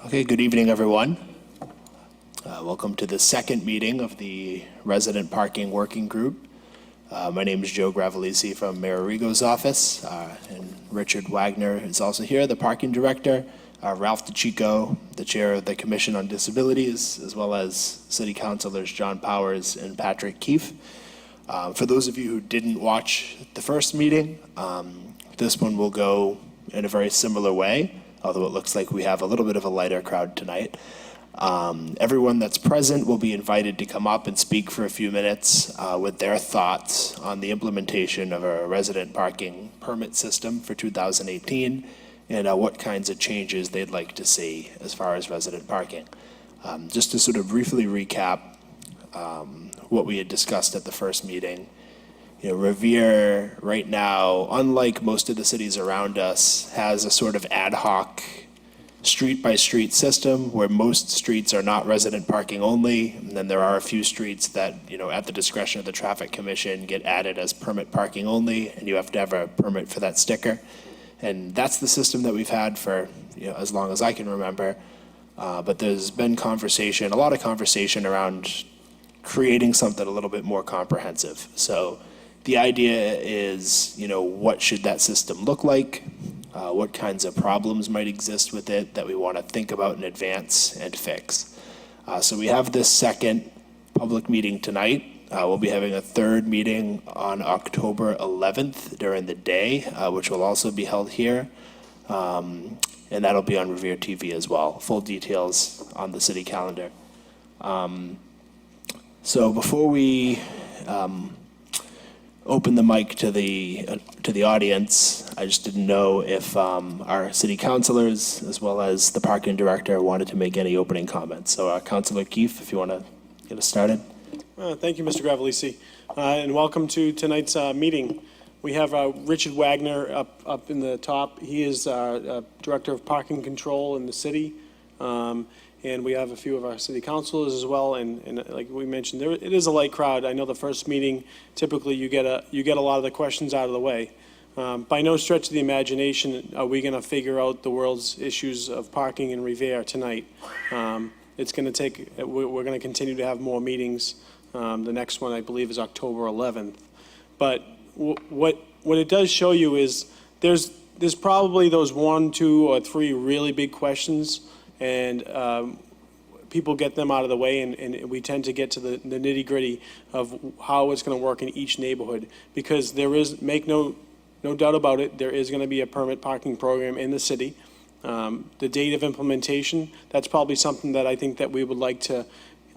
Okay, good evening, everyone. Welcome to the second meeting of the Resident Parking Working Group. My name is Joe Gravelisi from Mayor Arrigo's office, and Richard Wagner is also here, the parking director. Ralph DeChico, the chair of the Commission on Disabilities, as well as city councilors John Powers and Patrick Keefe. For those of you who didn't watch the first meeting, this one will go in a very similar way, although it looks like we have a little bit of a lighter crowd tonight. Everyone that's present will be invited to come up and speak for a few minutes with their thoughts on the implementation of a resident parking permit system for 2018 and what kinds of changes they'd like to see as far as resident parking. Just to sort of briefly recap what we had discussed at the first meeting, Revere right now, unlike most of the cities around us, has a sort of ad hoc street-by-street system where most streets are not resident parking only, and then there are a few streets that, at the discretion of the Traffic Commission get added as permit parking only, and you have to have a permit for that sticker. And that's the system that we've had for as long as I can remember. But there's been a lot of conversation around creating something a little bit more comprehensive. So the idea is, what should that system look like? What kinds of problems might exist with it that we want to think about in advance and fix? So we have this second public meeting tonight. We'll be having a third meeting on October 11th during the day, which will also be held here. And that'll be on Revere TV as well. Full details on the city calendar. So before we open the mic to the audience, I just didn't know if our city councilors, as well as the parking director, wanted to make any opening comments. So Councilor Keefe, if you want to get us started. Thank you, Mr. Gravelisi, and welcome to tonight's meeting. We have Richard Wagner up in the top. He is Director of Parking Control in the city, and we have a few of our city councilors as well. And like we mentioned, it is a light crowd. I know the first meeting, typically you get a lot of the questions out of the way. By no stretch of the imagination are we going to figure out the world's issues of parking in Revere tonight. It's going to take. We're going to continue to have more meetings. The next one, I believe, is October 11th. But what it does show you is there's probably those 1, 2, or 3 really big questions, and people get them out of the way, and we tend to get to the nitty-gritty of how it's going to work in each neighborhood, because there is, make no doubt about it, there is going to be a permit parking program in the city. The date of implementation, that's probably something that I think that we would like to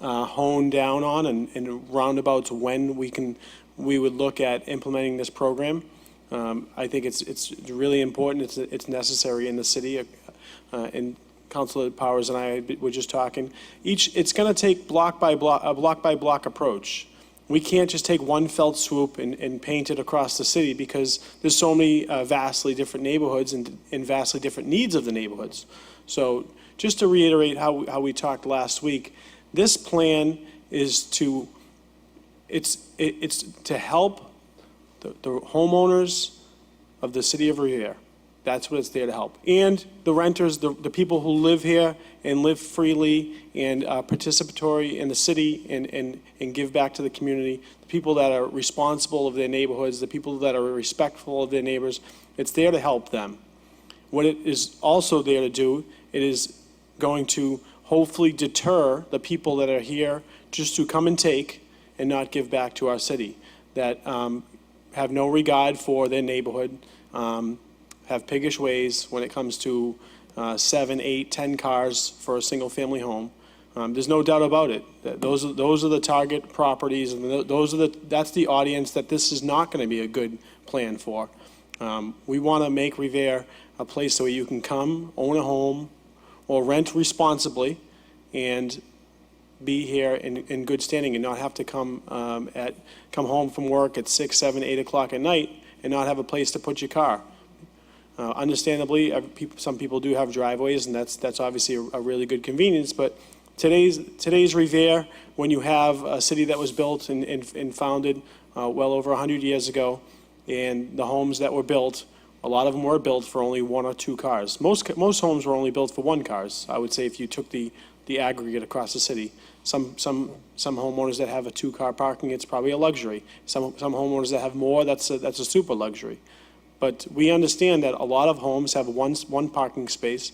hone down on, and roundabouts when we would look at implementing this program. I think it's really important. It's necessary in the city. And Councilor Powers and I were just talking. It's going to take a block by block approach. We can't just take one felt swoop and paint it across the city, because there's so many vastly different neighborhoods and vastly different needs of the neighborhoods. So just to reiterate how we talked last week, this plan is to help the homeowners of the city of Revere. That's what it's there to help. And the renters, the people who live here and live freely and participatory in the city and give back to the community, the people that are responsible of their neighborhoods, the people that are respectful of their neighbors, it's there to help them. What it is also there to do, it is going to hopefully deter the people that are here just to come and take and not give back to our city, that have no regard for their neighborhood, have piggish ways when it comes to 7, 8, 10 cars for a single family home. There's no doubt about it. Those are the target properties, and that's the audience that this is not going to be a good plan for. We want to make Revere a place where you can come, own a home, or rent responsibly and be here in good standing, and not have to come home from work at 6, 7, 8 o'clock at night and not have a place to put your car. Understandably, some people do have driveways, and that's obviously a really good convenience. But today's Revere, when you have a city that was built and founded well over 100 years ago, and the homes that were built A lot of them were built for only 1 or 2 cars. Most homes were only built for 1 cars, I would say, if you took the aggregate across the city. Some homeowners that have a 2-car parking, it's probably a luxury. Some homeowners that have more, that's a super luxury. But we understand that a lot of homes have one parking space,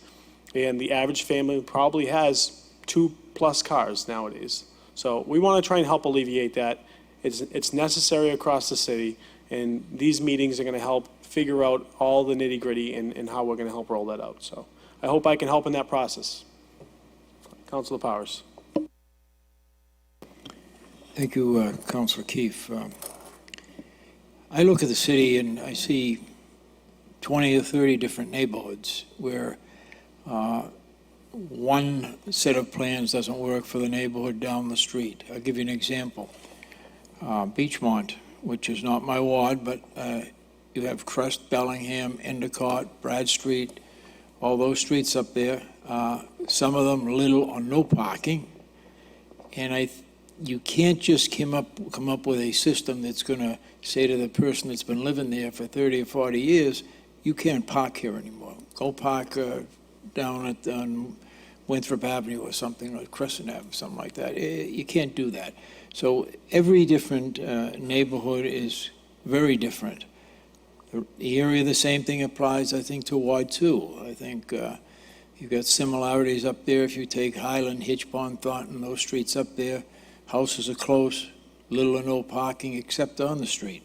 and the average family probably has 2+ cars nowadays. So we want to try and help alleviate that. It's necessary across the city, and these meetings are going to help figure out all the nitty-gritty and how we're going to help roll that out. So I hope I can help in that process. Councilor Powers. Thank you, Councilor Keefe. I look at the city and I see 20 or 30 different neighborhoods where one set of plans doesn't work for the neighborhood down the street. I'll give you an example. Beachmont, which is not my ward, but you have Crest, Bellingham, Endicott, Bradstreet, all those streets up there. Some of them little or no parking. And you can't just come up with a system that's going to say to the person that's been living there for 30 or 40 years, you can't park here anymore. Go park down at Winthrop Avenue or something, or Crescent Avenue, something like that. You can't do that. So every different neighborhood is very different. The area, the same thing applies, I think, to Ward 2. I think you've got similarities up there. If you take Highland, Hitchpond, Thornton, those streets up there, houses are close, little or no parking except on the street.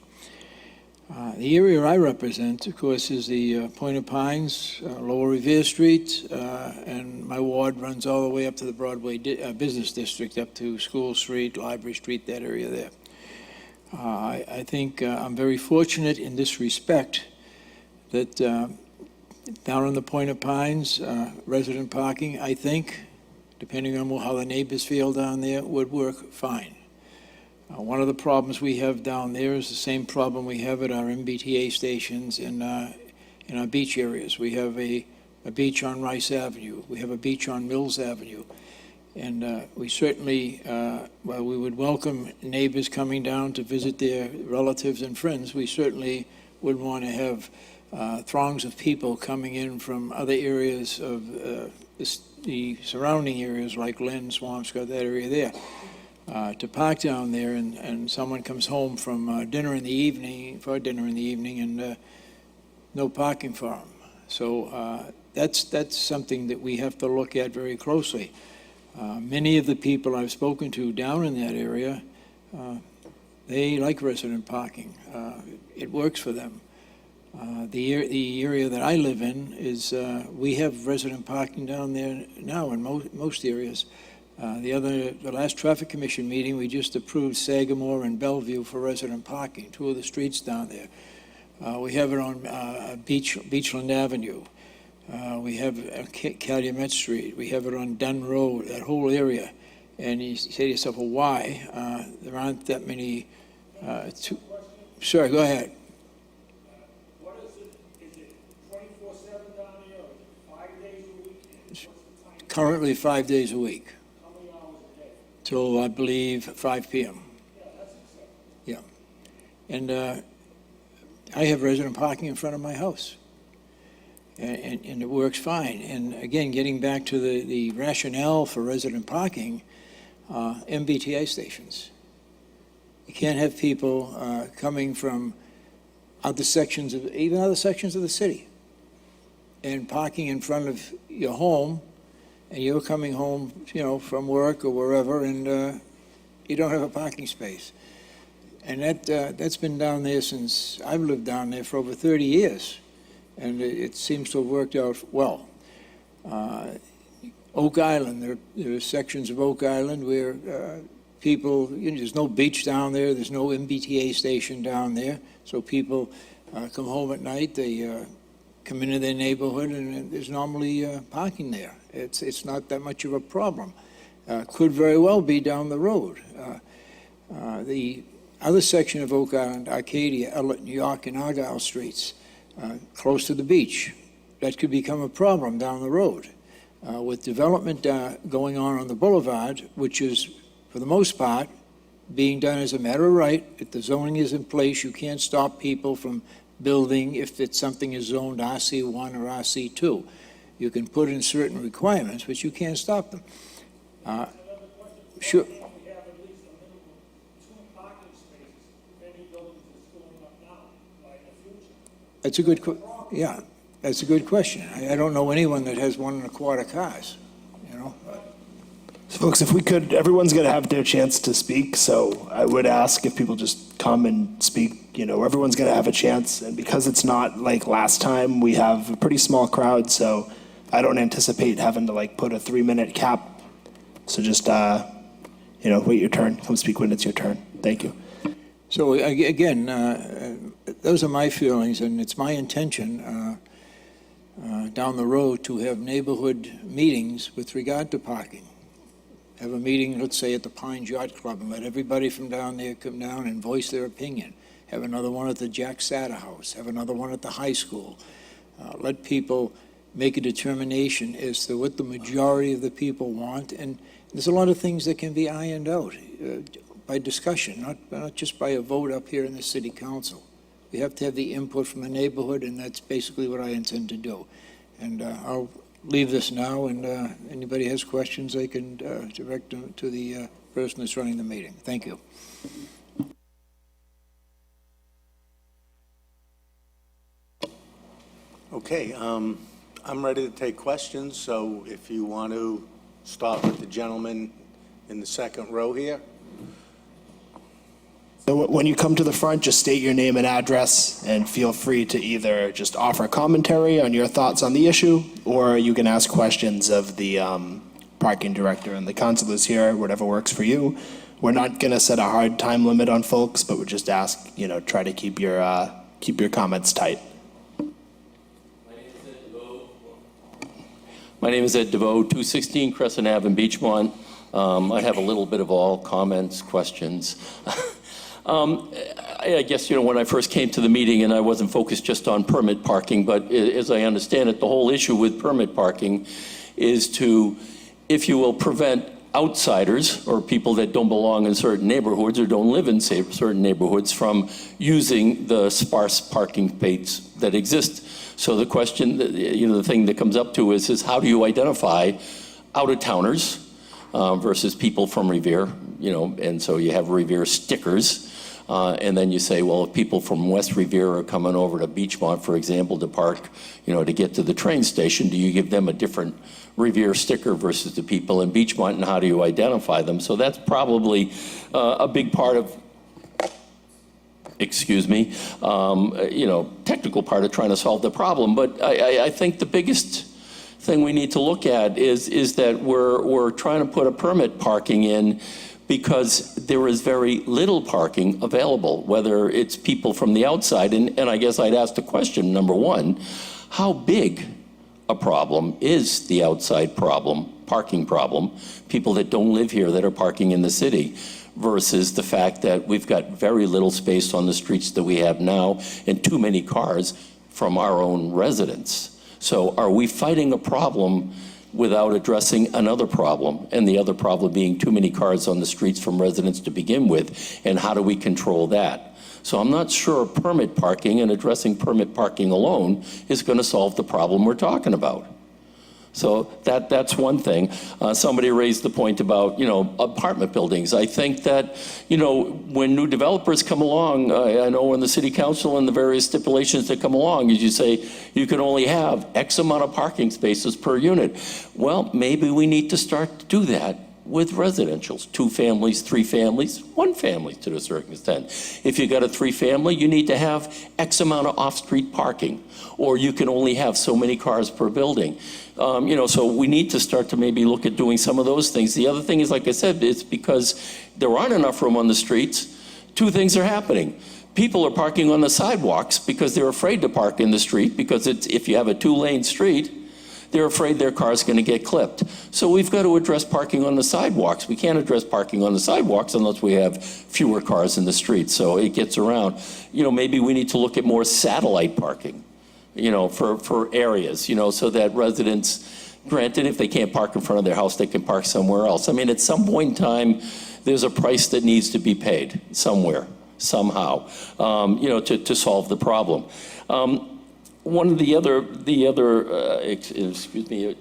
The area I represent, of course, is the Point of Pines, Lower Revere Street, and my ward runs all the way up to the Broadway Business District, up to School Street, Library Street, that area there. I think I'm very fortunate in this respect that down on the Point of Pines, resident parking, I think, depending on how the neighbors feel down there, would work fine. One of the problems we have down there is the same problem we have at our MBTA stations in our beach areas. We have a beach on Rice Avenue. We have a beach on Mills Avenue. And we certainly, while we would welcome neighbors coming down to visit their relatives and friends, we certainly would want to have throngs of people coming in from other areas of the surrounding areas like Lynn, Swampscott, that area there. To park down there, and someone comes home from dinner in the evening, and no parking for them. So that's something that we have to look at very closely. Many of the people I've spoken to down in that area, they like resident parking. It works for them. The area that I live in is, we have resident parking down there now in most areas. The last Traffic Commission meeting, we just approved Sagamore and Bellevue for resident parking, 2 of the streets down there. We have it on Beachland Avenue. We have Calumet Street. We have it on Dunn Road, that whole area. And you say to yourself, well, why? There aren't that many. Sure, go ahead. What is it? Is it 24/7 down there, or 5 days a week? What's the time? Currently 5 days a week, How many hours a day? till I believe 5 p.m. Yeah, that's acceptable. Yeah. And I have resident parking in front of my house. And it works fine. And again, getting back to the rationale for resident parking, MBTA stations. You can't have people coming from other sections of the city and parking in front of your home, and you're coming home, from work or wherever, and you don't have a parking space. And that's been down there since I've lived down there for over 30 years. And it seems to have worked out well. Oak Island, there are sections of Oak Island where people, there's no beach down there, there's no MBTA station down there, so people come home at night, they come into their neighborhood, and there's normally parking there. It's not that much of a problem. Could very well be down the road. The other section of Oak Island, Arcadia, Ellet, New York, and Argyle Streets, close to the beach. That could become a problem down the road. With development going on the boulevard, which is, for the most part, being done as a matter of right, if the zoning is in place, you can't stop people from building if it's something is zoned RC1 or RC2. You can put in certain requirements, but you can't stop them. Sure. We have at least a minimum 2 parking spaces if any buildings is going up now, by the future. That's a good, yeah, that's a good question. I don't know anyone that has 1.25 cars, you know? So folks, if we could, everyone's going to have their chance to speak, so I would ask if people just come and speak. You know, everyone's going to have a chance, and because it's not like last time, we have a pretty small crowd, so I don't anticipate having to like put a 3-minute cap. So just, you know, wait your turn, come speak when it's your turn. Thank you. So again, those are my feelings, and it's my intention down the road to have neighborhood meetings with regard to parking. Have a meeting, let's say, at the Pines Yacht Club, and let everybody from down there come down and voice their opinion. Have another one at the Jack Satter House. Have another one at the high school. Let people make a determination as to what the majority of the people want, and there's a lot of things that can be ironed out by discussion, not just by a vote up here in the city council. We have to have the input from the neighborhood, and that's basically what I intend to do. And I'll leave this now, and anybody has questions, they can direct them to the person that's running the meeting. Thank you. Okay, I'm ready to take questions, so if you want to start with the gentleman in the second row here. So when you come to the front, just state your name and address, and feel free to either just offer commentary on your thoughts on the issue, or you can ask questions of the parking director and the councilors here, whatever works for you. We're not going to set a hard time limit on folks, but we just ask, you know, try to keep your comments tight. My name is Ed DeVoe, 216 Crescent Ave in Beachmont. I have a little bit of all comments, questions. I guess, you know, when I first came to the meeting, and I wasn't focused just on permit parking, but as I understand it, the whole issue with permit parking is to, if you will, prevent outsiders or people that don't belong in certain neighborhoods or don't live in certain neighborhoods from using the sparse parking spaces that exist. So the question, you know, the thing that comes up to is how do you identify out-of-towners versus people from Revere, you know, and so you have Revere stickers. And then you say, well, if people from West Revere are coming over to Beachmont, for example, to park, you know, to get to the train station, do you give them a different Revere sticker versus the people in Beachmont, and how do you identify them? So that's probably a big part of, you know, technical part of trying to solve the problem. But I think the biggest thing we need to look at is that we're trying to put a permit parking in because there is very little parking available, whether it's people from the outside. And I guess I'd ask the question, number one, how big a problem is the outside problem, parking problem, people that don't live here that are parking in the city, versus the fact that we've got very little space on the streets that we have now and too many cars from our own residents. So are we fighting a problem without addressing another problem, and the other problem being too many cars on the streets from residents to begin with, and how do we control that? So I'm not sure permit parking and addressing permit parking alone is going to solve the problem we're talking about. So that's one thing. Somebody raised the point about, you know, apartment buildings. I think that, you know, when new developers come along, I know in the city council and the various stipulations that come along, as you say, you can only have X amount of parking spaces per unit. Well, maybe we need to start to do that with residentials, 2 families, 3 families, 1 family to a certain extent. If you got a 3-family, you need to have X amount of off-street parking, or you can only have so many cars per building. You know, so we need to start to maybe look at doing some of those things. The other thing is, like I said, it's because there aren't enough room on the streets. 2 things are happening. People are parking on the sidewalks because they're afraid to park in the street, because if you have a 2-lane street, they're afraid their car's going to get clipped. So we've got to address parking on the sidewalks. We can't address parking on the sidewalks unless we have fewer cars in the street, so it gets around. You know, maybe we need to look at more satellite parking, you know, for areas, you know, so that residents, granted, if they can't park in front of their house, they can park somewhere else. I mean, at some point in time, there's a price that needs to be paid somewhere. somehow, to solve the problem. One of the other, excuse me,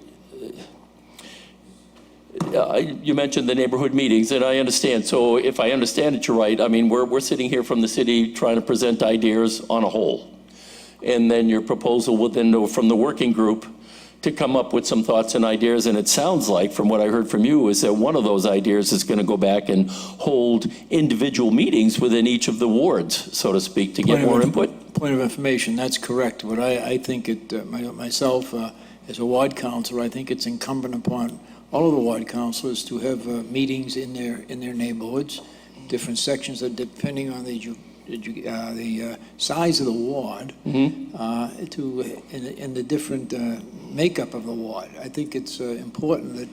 you mentioned the neighborhood meetings, and I understand. So if I understand it, you're right. I mean, we're sitting here from the city trying to present ideas on a whole. And then your proposal within from the working group to come up with some thoughts and ideas. And it sounds like, from what I heard from you, is that one of those ideas is going to go back and hold individual meetings within each of the wards, so to speak, to get more input. Point of information, that's correct. But I think myself, as a ward councilor, I think it's incumbent upon all of the ward councilors to have meetings in their neighborhoods, different sections, depending on the size of the ward, and the different makeup of the ward. I think it's important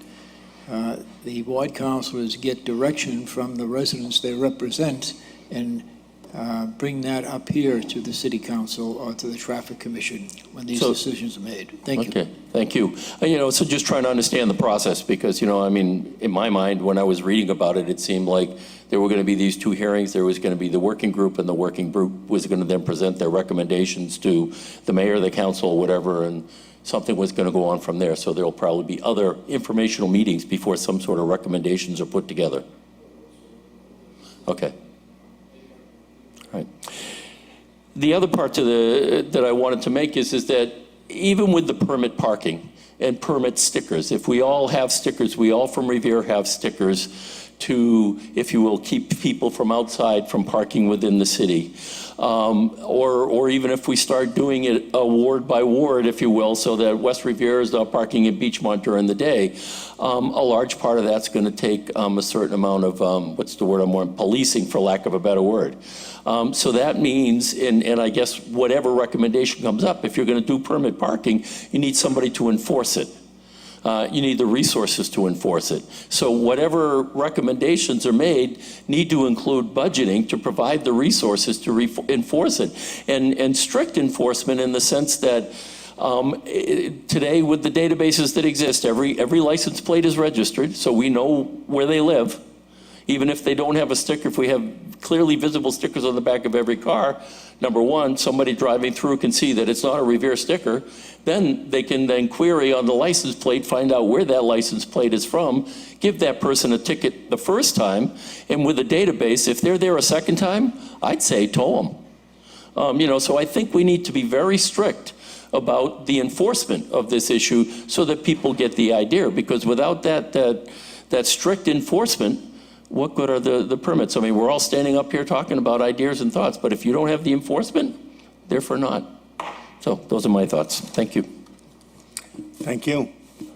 that the ward councilors get direction from the residents they represent and bring that up here to the city council or to the traffic commission when these decisions are made. Thank you. Okay, thank you. So just trying to understand the process, because, I mean, in my mind, when I was reading about it, it seemed like there were going to be these two hearings. There was going to be the working group, and the working group was going to then present their recommendations to the mayor, the council, or whatever, and something was going to go on from there. So there'll probably be other informational meetings before some sort of recommendations are put together. Okay. All right. The other part that I wanted to make is that even with the permit parking and permit stickers, if we all have stickers, we all from Revere have stickers to, if you will, keep people from outside from parking within the city. Or even if we start doing it ward by ward, if you will, so that West Revere is not parking in Beachmont during the day, a large part of that's going to take a certain amount of, policing, for lack of a better word. So that means, and I guess whatever recommendation comes up, if you're going to do permit parking, you need somebody to enforce it. You need the resources to enforce it. So whatever recommendations are made need to include budgeting to provide the resources to enforce it. And strict enforcement in the sense that today, with the databases that exist, every license plate is registered, so we know where they live. Even if they don't have a sticker, if we have clearly visible stickers on the back of every car, number one, somebody driving through can see that it's not a Revere sticker. Then they can then query on the license plate, find out where that license plate is from, give that person a ticket the first time, and with a database, if they're there a second time, I'd say tow them. So I think we need to be very strict about the enforcement of this issue so that people get the idea, because without that strict enforcement, what good are the permits? I mean, we're all standing up here talking about ideas and thoughts, but if you don't have the enforcement, therefore not. So those are my thoughts. Thank you. Thank you.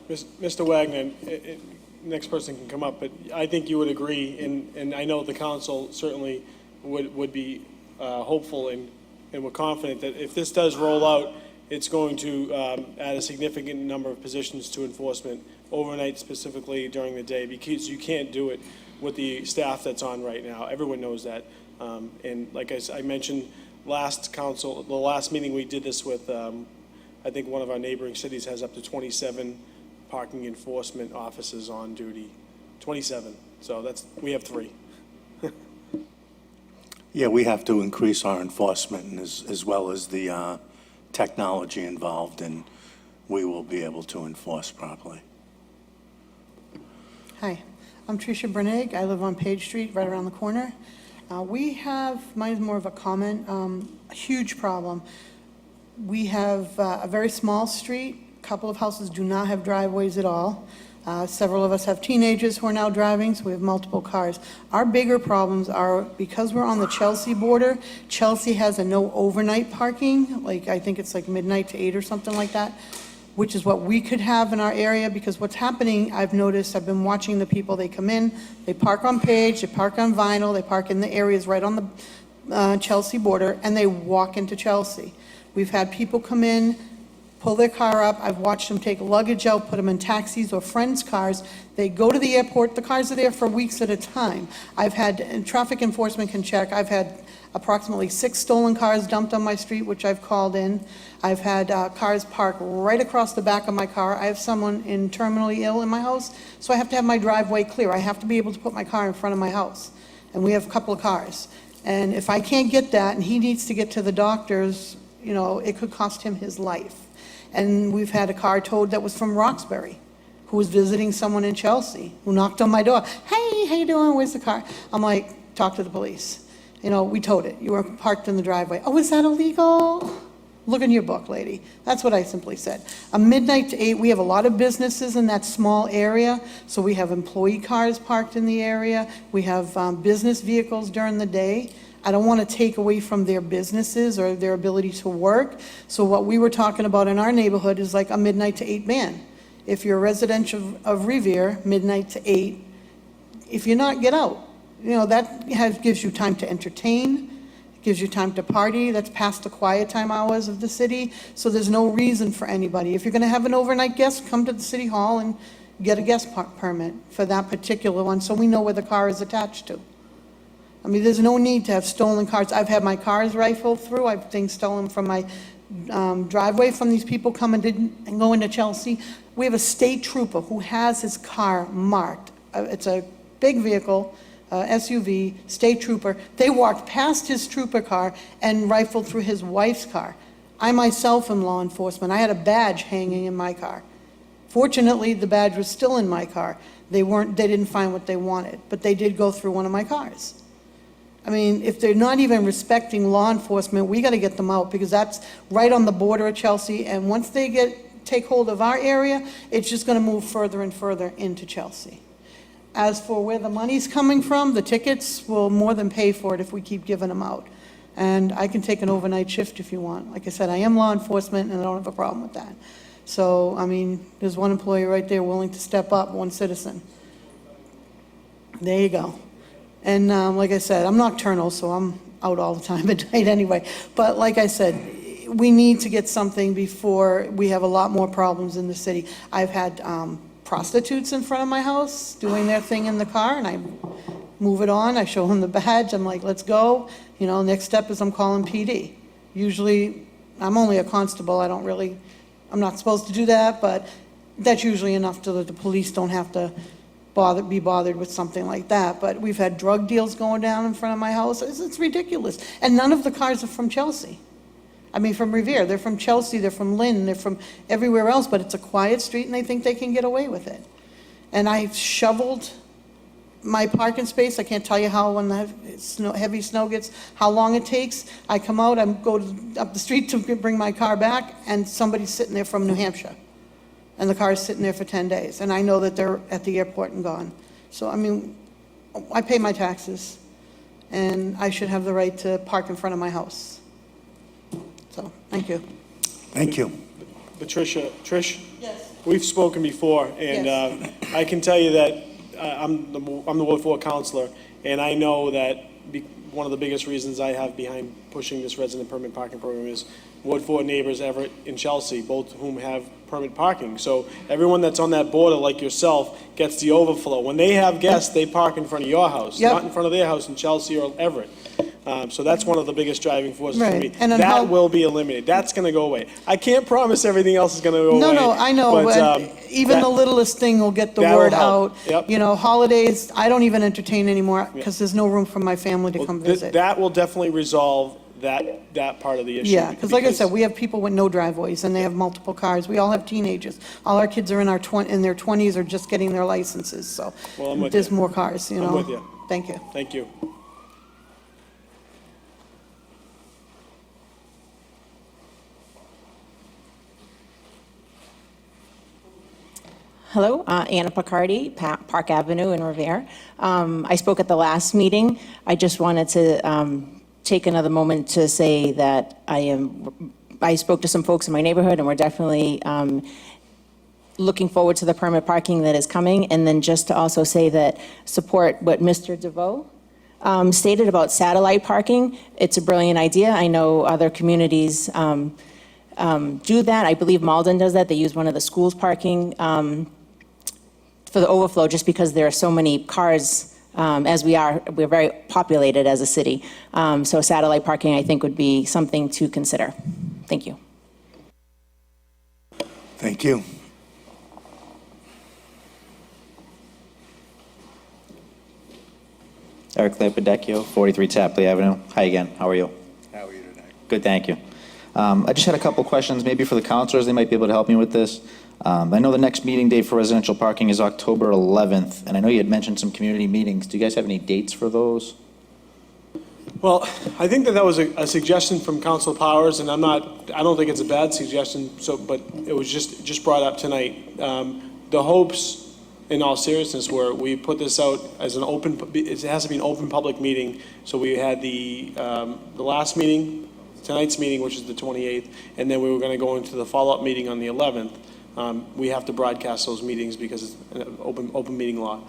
Mr. Wagner, next person can come up, but I think you would agree, and I know the council certainly would be hopeful and we're confident that if this does roll out, it's going to add a significant number of positions to enforcement overnight, specifically during the day, because you can't do it with the staff that's on right now. Everyone knows that. And like I mentioned, the last meeting we did this with, I think one of our neighboring cities has up to 27 parking enforcement officers on duty. 27. So we have 3. Yeah, we have to increase our enforcement as well as the technology involved, and we will be able to enforce properly. Hi, I'm Tricia Bernig. I live on Page Street, right around the corner. Mine is more of a comment, a huge problem. We have a very small street. A couple of houses do not have driveways at all. Several of us have teenagers who are now driving, so we have multiple cars. Our bigger problems are, because we're on the Chelsea border, Chelsea has a no overnight parking, I think it's midnight to 8 or something like that, which is what we could have in our area, because what's happening, I've noticed, I've been watching the people, they come in, they park on Page, they park on Vinyl, they park in the areas right on the Chelsea border, and they walk into Chelsea. We've had people come in, pull their car up, I've watched them take luggage out, put them in taxis or friends' cars. They go to the airport, the cars are there for weeks at a time. And traffic enforcement can check, I've had approximately 6 stolen cars dumped on my street, which I've called in. I've had cars parked right across the back of my car. I have someone terminally ill in my house, so I have to have my driveway clear. I have to be able to put my car in front of my house, and we have a couple of cars. And if I can't get that, and he needs to get to the doctors, you know, it could cost him his life. And we've had a car towed that was from Roxbury, who was visiting someone in Chelsea, who knocked on my door. Hey, how you doing? Where's the car? I'm like, talk to the police. You know, we towed it. You were parked in the driveway. Oh, is that illegal? Look in your book, lady. That's what I simply said. Midnight to 8, we have a lot of businesses in that small area, so we have employee cars parked in the area. We have business vehicles during the day. I don't want to take away from their businesses or their ability to work. So what we were talking about in our neighborhood is like a midnight to 8 ban. If you're a resident of Revere, midnight to 8, if you're not, get out. You know, that gives you time to entertain, gives you time to party. That's past the quiet time hours of the city. So there's no reason for anybody. If you're going to have an overnight guest, come to the city hall and get a guest permit for that particular one so we know where the car is attached to. I mean, there's no need to have stolen cars. I've had my cars rifled through. I've things stolen from my driveway from these people coming and going to Chelsea. We have a state trooper who has his car marked. It's a big vehicle, SUV, state trooper. They walked past his trooper car and rifled through his wife's car. I myself am law enforcement. I had a badge hanging in my car. Fortunately, the badge was still in my car. They didn't find what they wanted, but they did go through one of my cars. I mean, if they're not even respecting law enforcement, we got to get them out, because that's right on the border of Chelsea, and once they take hold of our area, it's just going to move further and further into Chelsea. As for where the money's coming from, the tickets will more than pay for it if we keep giving them out. And I can take an overnight shift if you want. Like I said, I am law enforcement, and I don't have a problem with that. So, I mean, there's one employee right there willing to step up, one citizen. There you go. And like I said, I'm nocturnal, so I'm out all the time at night anyway. But like I said, we need to get something before we have a lot more problems in the city. I've had prostitutes in front of my house doing their thing in the car, and I move it on. I show them the badge. I'm like, let's go. You know, next step is I'm calling PD. Usually, I'm only a constable. I'm not supposed to do that, but that's usually enough so that the police don't have to be bothered with something like that. But we've had drug deals going down in front of my house. It's ridiculous. And none of the cars are from Chelsea. I mean, from Revere. They're from Chelsea, they're from Lynn, they're from everywhere else, but it's a quiet street and they think they can get away with it. And I've shoveled my parking space. I can't tell you how, when the heavy snow gets, how long it takes. I come out, I go up the street to bring my car back, and somebody's sitting there from New Hampshire. And the car is sitting there for 10 days. And I know that they're at the airport and gone. So, I mean, I pay my taxes, and I should have the right to park in front of my house. So, thank you. Thank you. Patricia, Trish? Yes. We've spoken before, and Yes. I can tell you that I'm the Ward 4 counselor, and I know that one of the biggest reasons I have behind pushing this resident permit parking program is Ward 4 neighbors, Everett and Chelsea, both of whom have permit parking. So everyone that's on that border, like yourself, gets the overflow. When they have guests, they park in front of your house, Yep. not in front of their house in Chelsea or Everett. So that's one of the biggest driving forces for Right. me. And then how- That will be eliminated. That's going to go away. I can't promise everything else is going to go away. No, I know, but even that- the littlest thing will get the that'll word help. out. Yep. You know, holidays, I don't even entertain anymore because there's no room for my family to Well, come visit. That will definitely resolve that part of the issue. Yeah, because like I said, we have people with no driveways, and they have multiple cars. We all have teenagers. All our kids are in their 20s or just getting their licenses, so Well, I'm with there's you. more cars, you know? I'm with you. Thank you. Thank you. Hello, Anna Picardi, Park Avenue in Revere. I spoke at the last meeting. I just wanted to take another moment to say that I spoke to some folks in my neighborhood, and we're definitely looking forward to the permit parking that is coming. And then just to also say that support what Mr. DeVoe stated about satellite parking. It's a brilliant idea. I know other communities do that. I believe Malden does that. They use one of the schools' parking for the overflow, just because there are so many cars as we're very populated as a city. So satellite parking, I think, would be something to consider. Thank you. Thank you. Eric Lampedecchio, 43 Tapley Avenue. Hi again, how are you? How are you tonight? Good, thank you. I just had a couple questions, maybe for the counselors, they might be able to help me with this. I know the next meeting date for residential parking is October 11th, and I know you had mentioned some community meetings. Do you guys have any dates for those? Well, I think that was a suggestion from Council Powers, and I don't think it's a bad suggestion, but it was just brought up tonight. The hopes, in all seriousness, were we put this out as an open, it has to be an open public meeting. So we had the last meeting, tonight's meeting, which is the 28th, and then we were going to go into the follow-up meeting on the 11th. We have to broadcast those meetings because it's an open meeting law.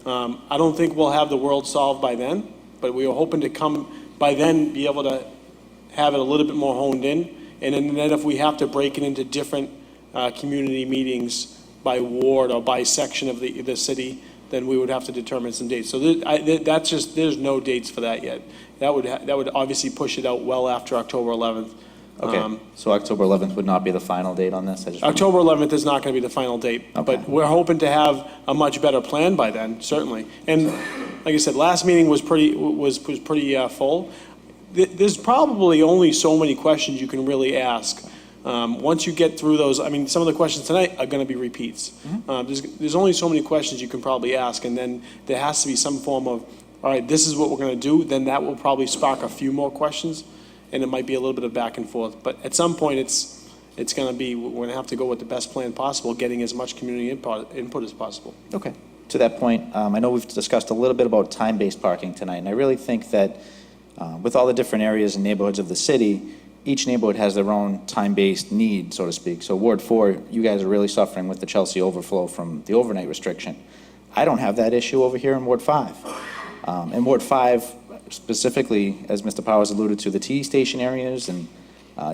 I don't think we'll have the world solved by then, but we were hoping to come by then, be able to have it a little bit more honed in. And then if we have to break it into different community meetings by ward or by section of the city, then we would have to determine some dates. So that's just, there's no dates for that yet. That would obviously push it out well after October 11th. Okay, so October 11th would not be the final date on this? October 11th is not going to be the final date, Okay. but we're hoping to have a much better plan by then, certainly. And like I said, last meeting was pretty full. There's probably only so many questions you can really ask. Once you get through those, I mean, some of the questions tonight are going to be repeats. There's only so many questions you can probably ask, and then there has to be some form of, all right, this is what we're going to do. Then that will probably spark a few more questions, and it might be a little bit of back and forth. But at some point, it's going to be, we're going to have to go with the best plan possible, getting as much community input as possible. Okay. To that point, I know we've discussed a little bit about time-based parking tonight, and I really think that with all the different areas and neighborhoods of the city, each neighborhood has their own time-based need, so to speak. So Ward 4, you guys are really suffering with the Chelsea overflow from the overnight restriction. I don't have that issue over here in Ward 5. In Ward 5, specifically, as Mr. Powers alluded to, the T station areas and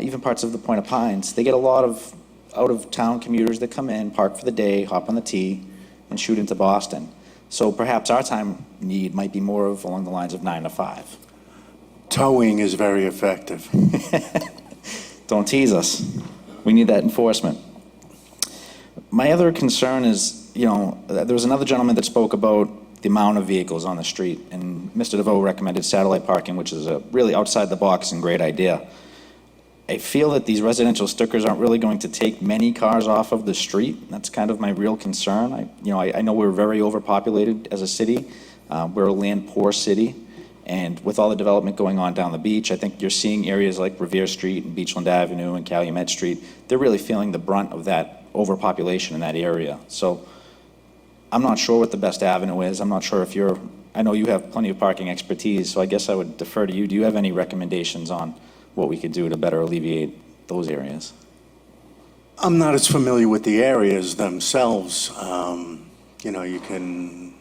even parts of the Point of Pines, they get a lot of out-of-town commuters that come in, park for the day, hop on the T, and shoot into Boston. So perhaps our time need might be more of along the lines of 9 to 5. Towing is very effective. Don't tease us. We need that enforcement. My other concern is, there was another gentleman that spoke about the amount of vehicles on the street, and Mr. DeVoe recommended satellite parking, which is a really outside the box and great idea. I feel that these residential stickers aren't really going to take many cars off of the street. That's kind of my real concern. I know we're very overpopulated as a city. We're a land-poor city. And with all the development going on down the beach, I think you're seeing areas like Revere Street and Beachland Avenue and Calumet Street, they're really feeling the brunt of that overpopulation in that area. So I'm not sure what the best avenue is. I'm not sure if I know you have plenty of parking expertise, so I guess I would defer to you. Do you have any recommendations on what we could do to better alleviate those areas? I'm not as familiar with the areas themselves. You can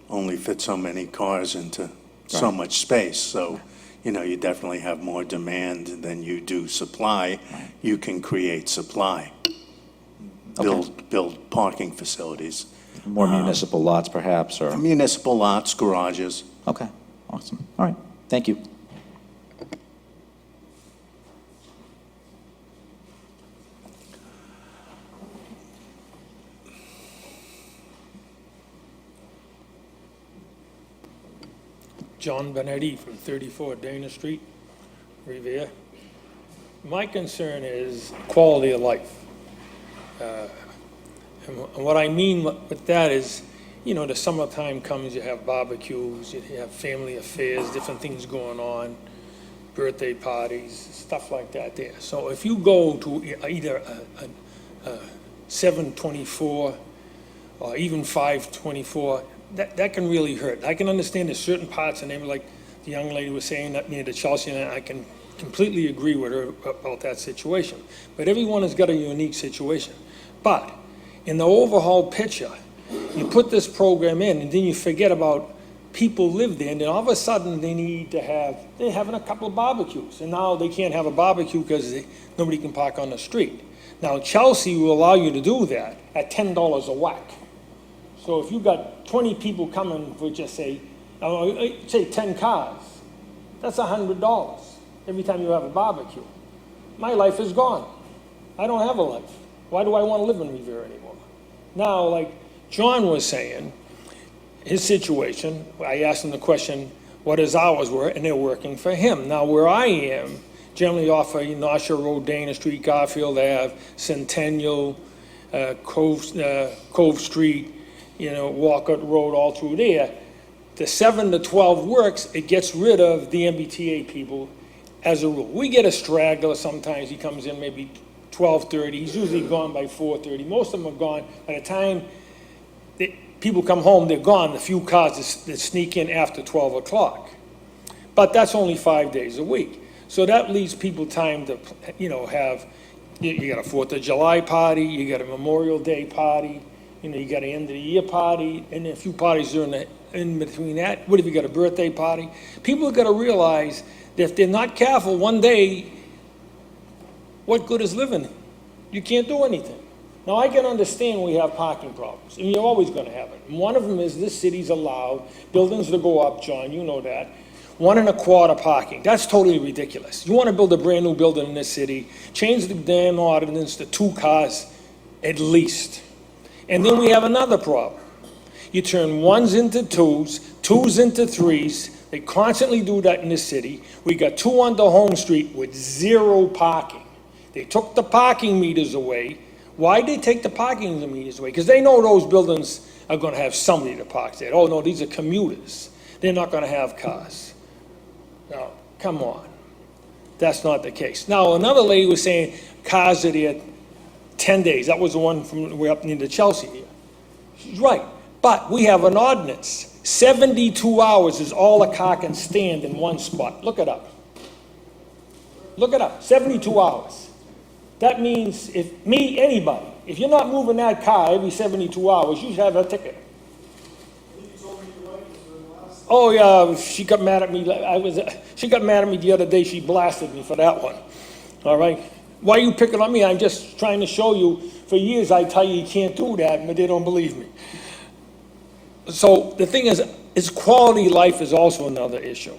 only fit so many cars into so much space. So, you definitely have more demand than you do supply. You can create supply, build parking facilities. More municipal lots, perhaps, or? Municipal lots, garages. Okay, awesome. All right, thank you. John Benetti from 34 Dana Street, Revere. My concern is quality of life. And what I mean with that is, the summertime comes, you have barbecues, you have family affairs, different things going on, birthday parties, stuff like that there. So if you go to either a 724 or even 524, that can really hurt. I can understand there's certain parts, and like the young lady was saying, that near the Chelsea, and I can completely agree with her about that situation. But everyone has got a unique situation. But in the overall picture, you put this program in, and then you forget about people live there, and then all of a sudden they're having a couple of barbecues, and now they can't have a barbecue because nobody can park on the street. Now Chelsea will allow you to do that at $10 a whack. So if you've got 20 people coming for just say 10 cars, that's $100 every time you have a barbecue. My life is gone. I don't have a life. Why do I want to live in Revere anymore? Now, like John was saying, his situation, I asked him the question, what his hours were, and they're working for him. Now, where I am, generally off of North Shore Road, Dana Street, Garfield Ave, Centennial, Cove Street, Walcott Road, all through there, the 7 to 12 works, it gets rid of the MBTA people as a rule. We get a straggler sometimes, he comes in maybe 12:30, he's usually gone by 4:30. Most of them are gone. By the time people come home, they're gone. The few cars that sneak in after 12 o'clock. But that's only 5 days a week. So that leaves people time to, have, you got a 4th of July party, you got a Memorial Day party, you got an end of the year party, and a few parties in between that. What if you got a birthday party? People have got to realize that if they're not careful, one day, what good is living? You can't do anything. Now, I can understand we have parking problems, and you're always going to have it. And one of them is this city's allowed buildings to go up, John, you know that, 1 1/4 parking. That's totally ridiculous. You want to build a brand-new building in this city, change the damn ordinance to 2 cars at least. And then we have another problem. You turn 1s into 2s, 2s into 3s. They constantly do that in this city. We got 2 on the Home Street with 0 parking. They took the parking meters away. Why'd they take the parking meters away? Because they know those buildings are going to have somebody to park there. Oh, no, these are commuters. They're not going to have cars. Now, come on. That's not the case. Now, another lady was saying cars are there 10 days. That was the one from way up near the Chelsea here. She's right. But we have an ordinance. 72 hours is all a car can stand in one spot. Look it up. Look it up. 72 hours. That means anybody, if you're not moving that car every 72 hours, you should have a ticket. Oh yeah, she got mad at me. She got mad at me the other day. She blasted me for that one. All right. Why are you picking on me? I'm just trying to show you. For years I tell you can't do that, but they don't believe me. So the thing is quality of life is also another issue.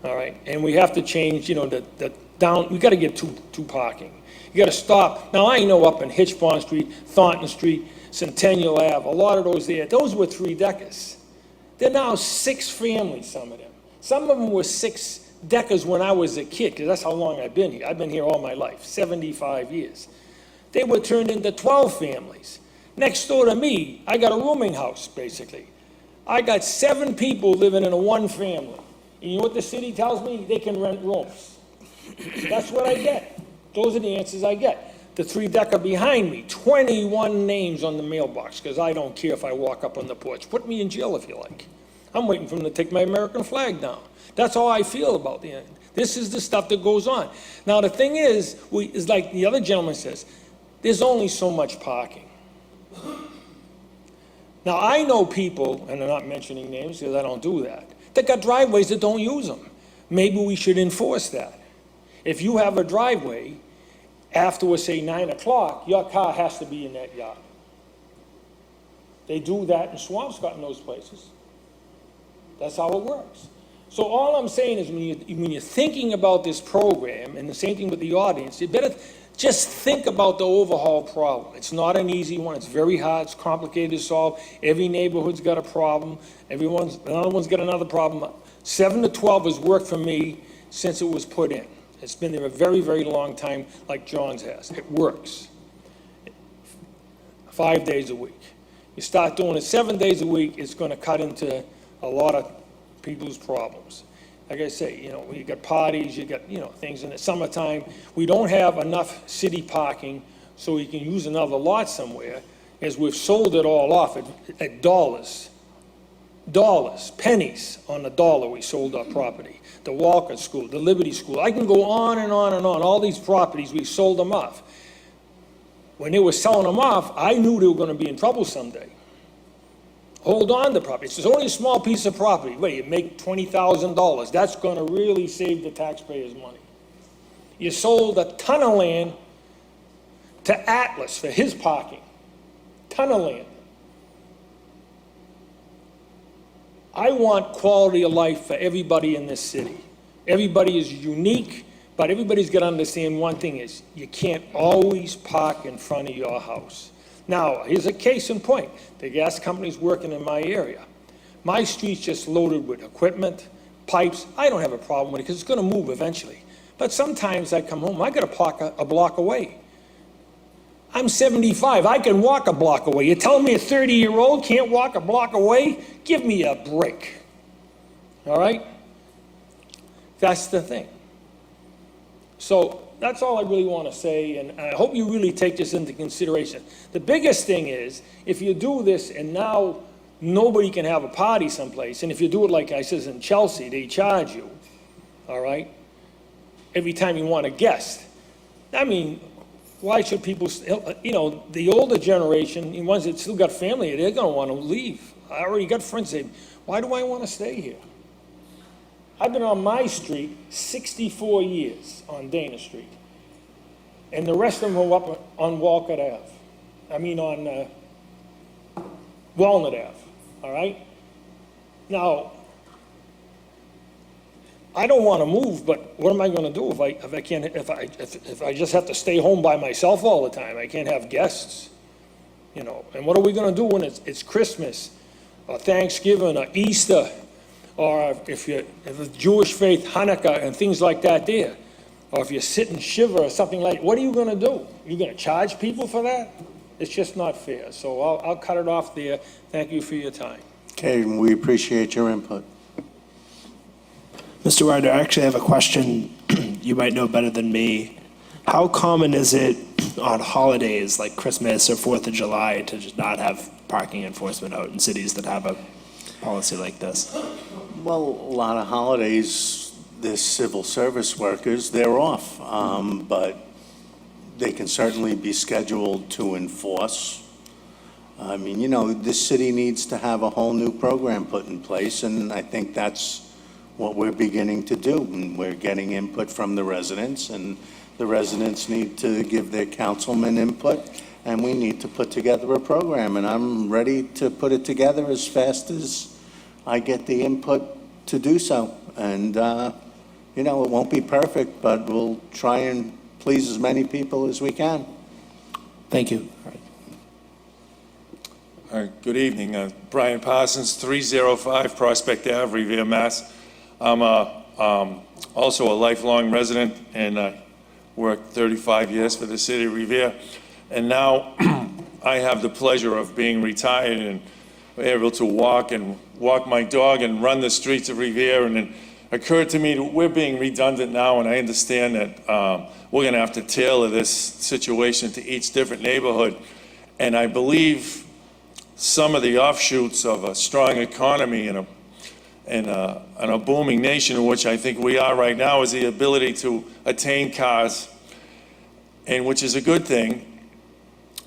All right, and we have to change. We got to get to parking. You got to stop. Now, I know up in Hitchbond Street, Thornton Street, Centennial Ave, a lot of those there, those were 3-deckers. They're now 6 families, some of them. Some of them were 6-deckers when I was a kid, because that's how long I've been here. I've been here all my life, 75 years. They were turned into 12 families. Next door to me, I got a rooming house, basically. I got 7 people living in a 1 family. And you know what the city tells me? They can rent rooms. That's what I get. Those are the answers I get. The 3-decker behind me, 21 names on the mailbox, because I don't care if I walk up on the porch. Put me in jail if you like. I'm waiting for them to take my American flag down. That's how I feel about the end. This is the stuff that goes on. Now, the thing is like the other gentleman says, there's only so much parking. Now, I know people, and I'm not mentioning names because I don't do that got driveways that don't use them. Maybe we should enforce that. If you have a driveway, after, say, 9 o'clock, your car has to be in that yard. They do that in Swampscott and those places. That's how it works. So all I'm saying is when you're thinking about this program, and the same thing with the audience, you better just think about the overhaul problem. It's not an easy one. It's very hard. It's complicated to solve. Every neighborhood's got a problem. Another one's got another problem. 7 to 12 has worked for me since it was put in. It's been there a very, very long time, like John's has. It works. 5 days a week. You start doing it 7 days a week, it's going to cut into a lot of people's problems. Like I say, you got parties, you got, things in the summertime. We don't have enough city parking, so we can use another lot somewhere, as we've sold it all off at dollars. Dollars, pennies on the dollar we sold our property. The Walker School, the Liberty School. I can go on and on and on. All these properties, we sold them off. When they were selling them off, I knew they were going to be in trouble someday. Hold on to property. It's only a small piece of property. Wait, you make $20,000. That's going to really save the taxpayers money. You sold a ton of land to Atlas for his parking. Ton of land. I want quality of life for everybody in this city. Everybody is unique, but everybody's got to understand one thing is you can't always park in front of your house. Now, here's a case in point. The gas company's working in my area. My street's just loaded with equipment, pipes, I don't have a problem with it because it's going to move eventually. But sometimes I come home, I got to park a block away. I'm 75, I can walk a block away. You're telling me a 30-year-old can't walk a block away? Give me a break. All right? That's the thing. So that's all I really want to say, and I hope you really take this into consideration. The biggest thing is, if you do this and now nobody can have a party someplace, and if you do it like I says in Chelsea, they charge you, all right, every time you want a guest. I mean, why should people, you know, the older generation, the ones that still got family, they're going to want to leave. I already got friends saying, why do I want to stay here? I've been on my street 64 years on Dana Street. And the rest of them are up on Walcott Ave. I mean on Walnut Ave, all right? Now, I don't want to move, but what am I going to do if I just have to stay home by myself all the time? I can't have guests, you know. And what are we going to do when it's Christmas or Thanksgiving or Easter, or if it's Jewish faith, Hanukkah and things like that there, or if you sit and shiver or something like, what are you going to do? You're going to charge people for that? It's just not fair. So I'll cut it off there. Thank you for your time. Okay, we appreciate your input. Mr. Wagner, I actually have a question you might know better than me. How common is it on holidays like Christmas or 4th of July to just not have parking enforcement out in cities that have a policy like this? Well, a lot of holidays, there's civil service workers, they're off, but they can certainly be scheduled to enforce. I mean, you know, this city needs to have a whole new program put in place, and I think that's what we're beginning to do. And we're getting input from the residents, and the residents need to give their councilman input, and we need to put together a program. And I'm ready to put it together as fast as I get the input to do so. And, you know, it won't be perfect, but we'll try and please as many people as we can. Thank you. Good evening. Brian Parsons, 305 Prospect Ave, Revere, Mass. I'm also a lifelong resident, and I worked 35 years for the city of Revere. And now I have the pleasure of being retired and able to walk my dog and run the streets of Revere. And it occurred to me that we're being redundant now, and I understand that we're going to have to tailor this situation to each different neighborhood. And I believe some of the offshoots of a strong economy and a booming nation, in which I think we are right now, is the ability to attain cars, and which is a good thing.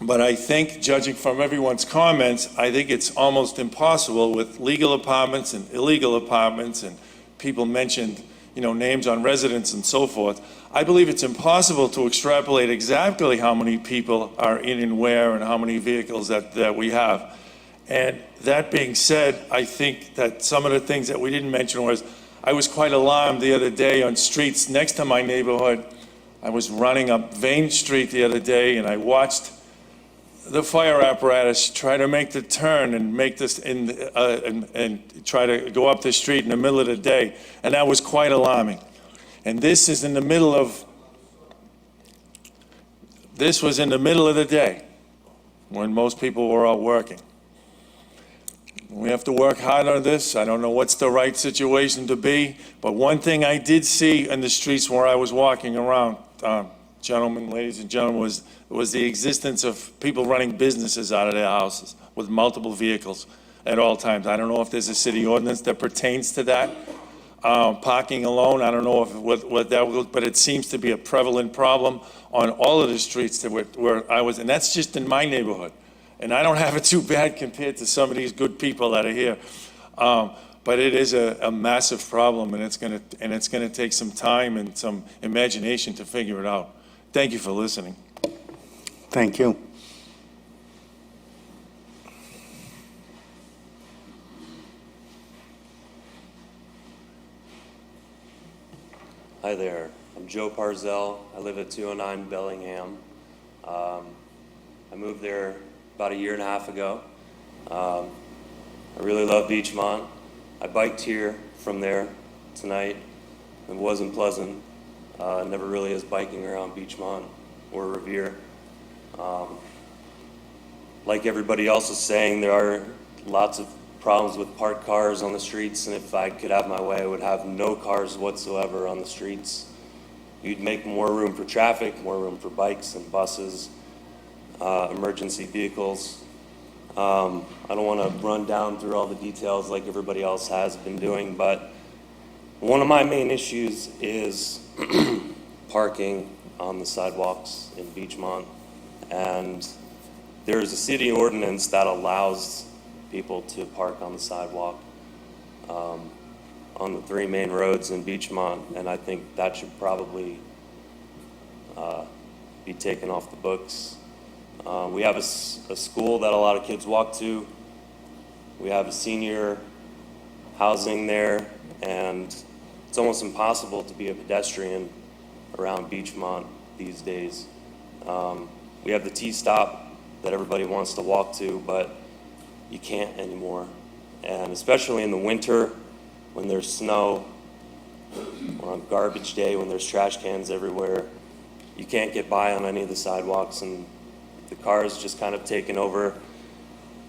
But I think, judging from everyone's comments, I think it's almost impossible with legal apartments and illegal apartments, and people mentioned, you know, names on residents and so forth. I believe it's impossible to extrapolate exactly how many people are in and where and how many vehicles that we have. And that being said, I think that some of the things that we didn't mention was, I was quite alarmed the other day on streets next to my neighborhood. I was running up Vane Street the other day, and I watched the fire apparatus try to make the turn and make this and try to go up the street in the middle of the day, and that was quite alarming. And this was in the middle of the day, when most people were out working. We have to work hard on this. I don't know what's the right situation to be, but one thing I did see in the streets where I was walking around, gentlemen, ladies and gentlemen, was the existence of people running businesses out of their houses with multiple vehicles at all times. I don't know if there's a city ordinance that pertains to that. Parking alone, I don't know what that was, but it seems to be a prevalent problem on all of the streets where I was, and that's just in my neighborhood. And I don't have it too bad compared to some of these good people that are here. But it is a massive problem, and it's gonna take some time and some imagination to figure it out. Thank you for listening. Thank you. Hi there, I'm Joe Parzell. I live at 209 Bellingham. I moved there about 1.5 years ago. I really love Beachmont. I biked here from there tonight. It wasn't pleasant. Never really is biking around Beachmont or Revere. Like everybody else is saying, there are lots of problems with parked cars on the streets, and if I could have my way, I would have no cars whatsoever on the streets. You'd make more room for traffic, more room for bikes and buses, emergency vehicles. I don't want to run down through all the details like everybody else has been doing, but one of my main issues is parking on the sidewalks in Beachmont. And there's a city ordinance that allows people to park on the sidewalk on the 3 main roads in Beachmont, and I think that should probably be taken off the books. We have a school that a lot of kids walk to. We have a senior housing there, and it's almost impossible to be a pedestrian around Beachmont these days. We have the T-stop that everybody wants to walk to, but you can't anymore. And especially in the winter, when there's snow, or on garbage day, when there's trash cans everywhere, you can't get by on any of the sidewalks, and the cars just kind of taken over.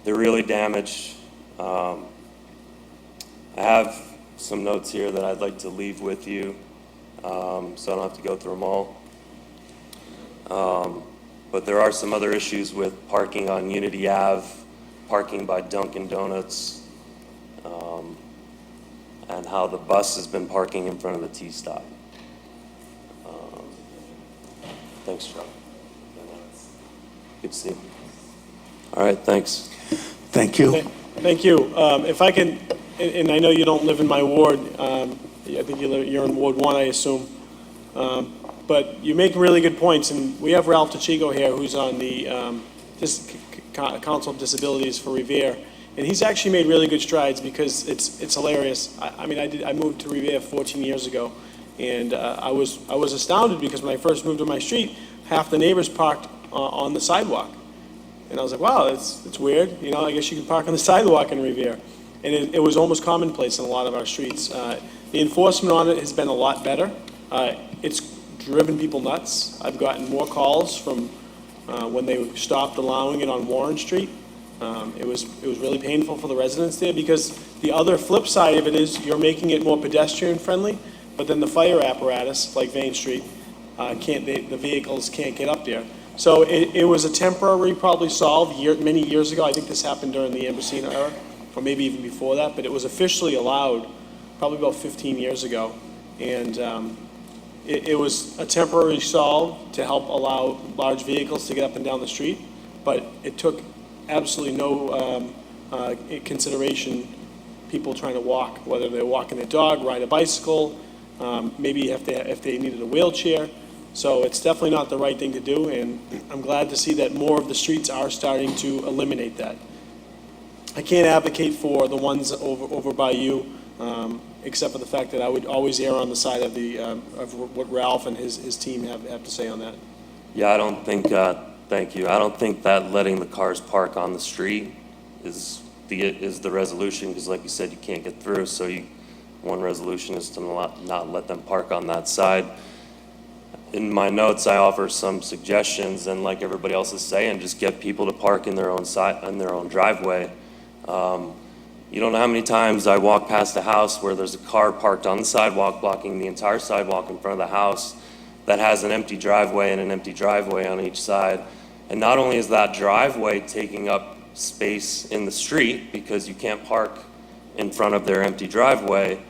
They're really damaged. I have some notes here that I'd like to leave with you, so I don't have to go through them all. But there are some other issues with parking on Unity Ave, parking by Dunkin' Donuts, and how the bus has been parking in front of the T-stop. Thanks, Joe. Good to see you. All right, thanks. Thank you. Thank you. If I can, and I know you don't live in my ward, I think you're in Ward 1, I assume. But you make really good points, and we have Ralph Tachigo here, who's on the Council of Disabilities for Revere, and he's actually made really good strides because it's hilarious. I moved to Revere 14 years ago, and I was astounded because when I first moved to my street, half the neighbors parked on the sidewalk, and I was like, wow, it's weird. I guess you can park on the sidewalk in Revere, and it was almost commonplace in a lot of our streets. The enforcement on it has been a lot better. It's driven people nuts. I've gotten more calls from when they stopped allowing it on Warren Street. It was really painful for the residents there because the other flip side of it is you're making it more pedestrian friendly, but then the fire apparatus, like Vane Street, the vehicles can't get up there. So it was a temporary, probably solved many years ago. I think this happened during the Ambrosino era, or maybe even before that, but it was officially allowed probably about 15 years ago. And it was a temporary solve to help allow large vehicles to get up and down the street, but it took absolutely no consideration people trying to walk, whether they're walking their dog, ride a bicycle, maybe if they needed a wheelchair. So it's definitely not the right thing to do, and I'm glad to see that more of the streets are starting to eliminate that. I can't advocate for the ones over by you, except for the fact that I would always err on the side of of what Ralph and his team have to say on that. Yeah, I don't think, thank you. I don't think that letting the cars park on the street is the resolution, because like you said, you can't get through, so one resolution is to not let them park on that side. In my notes, I offer some suggestions, and like everybody else is saying, just get people to park in their own driveway. You don't know how many times I walk past a house where there's a car parked on the sidewalk, blocking the entire sidewalk in front of the house, that has an empty driveway and an empty driveway on each side. And not only is that driveway taking up space in the street because you can't park in front of their empty driveway,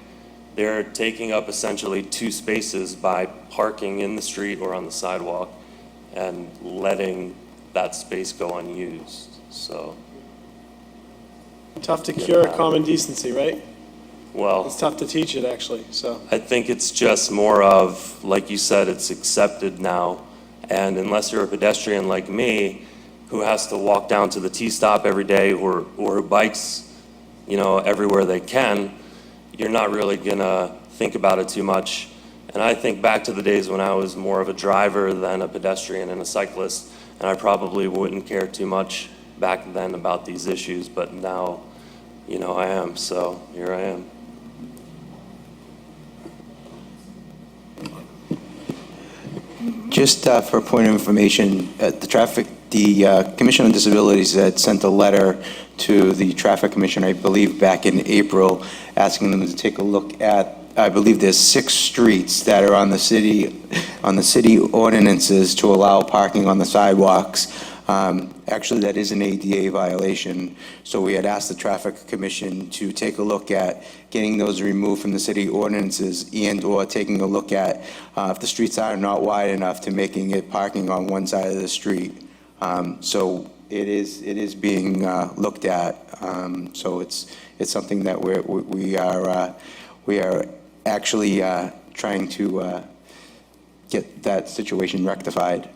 they're taking up essentially 2 spaces by parking in the street or on the sidewalk and letting that space go unused. So tough to cure common decency, right? Well, It's tough to teach it, actually, so. I think it's just more of, like you said, it's accepted now. And unless you're a pedestrian like me, who has to walk down to the T-stop every day or who bikes, everywhere they can, you're not really gonna think about it too much. And I think back to the days when I was more of a driver than a pedestrian and a cyclist, and I probably wouldn't care too much back then about these issues, but now, I am, so here I am. Just for a point of information, the Commission on Disabilities had sent a letter to the Traffic Commission, I believe, back in April, asking them to take a look at, I believe there's 6 streets that are on the city ordinances to allow parking on the sidewalks. Actually, that is an ADA violation, so we had asked the Traffic Commission to take a look at getting those removed from the city ordinances and/or taking a look at if the streets are not wide enough to making it parking on one side of the street. So it is being looked at. So it's something that we are actually trying to get that situation rectified.